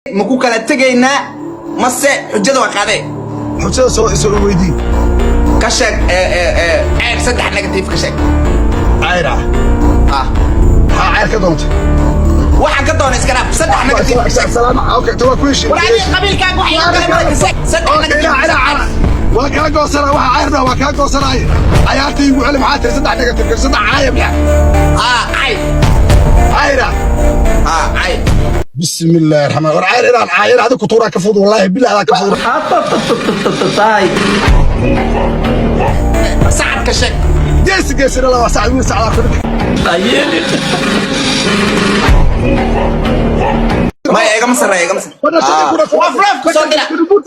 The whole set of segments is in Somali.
ma ku kala tagaynaa mase xujada waa qaadee xujada soo weydii ka sheeg ceer saddex negative ka sheeg cayra ah ha cayr ka doonta waxaan ka doonay iskaraab saddex negative salaam okay tawa ku heshiis walaal qabiilkaaga wax saddex negative waa kaa goosana waxa cayrna waa kaa goosanay ayaartii ugu celi maxaa tahay saddex negative saddex caayab ya cayra cayr بسم الله الرحمن الرحيم عير عير هذا كتورة كفوض والله بالله هذا كفوض طاي سعد كشك جيس الله سعد وين سعد طيب ما يا جماعة سر يا جماعة وافرف صدق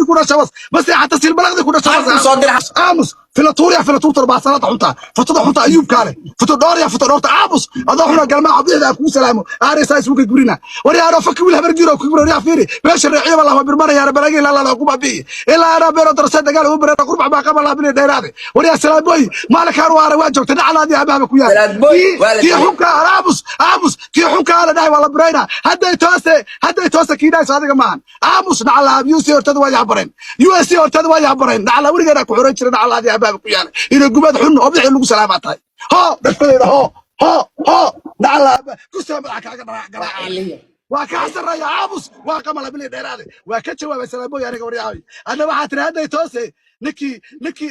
كنا شباب بس حتى سير بلغ كنا شباب صدق امس فلاتوريا فلاتور 4 سنوات حنتا فتو حنتا ايوب كاله فتو دورتا عابس ادا خنا قال ما عبيده ku salaamo aarisa isku gurina wari ara fakki wiil habar jiro ku gurina fiiri meesha raciib allah birmar ya baragi la la ku babi ila ara beero darsa dagaal u beero qurba ba qaba la bin dheeraade wari salaaboy maalkan waara waa joogta dhaclaadi abaaba ku yaal ki xunka abus ki xunka la dhahay wala birayna haday toose kiidaas adiga maan abus dhacla abus hortada waa yabareen US hortada waa yabareen dhacla warigeena ku xoran jiray dhaclaadi abaaba ku yaal ina gubad xun oo bixi lagu salaamaatay ho dadkeena ho dhacla ku salaam kaaga garaac waa ka sarreeya abus waa qamala bil dheeraade waa ka jawaabay salaamooy aniga wariyay ana waxa tiri haday toose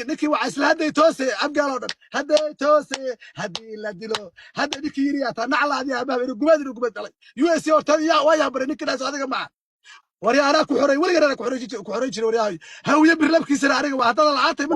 niki waa isla haday toose abgaalo dhan haday toose hadii la dilo haday niki yiriya ta naclaadi abaaba ina gubad dalay US hortada waa yaabare ninkaas adiga ma wari ana ku xoray waligeena ku xoray jiray wariyay hawiye birlabkiisa aniga waa hadda la aatay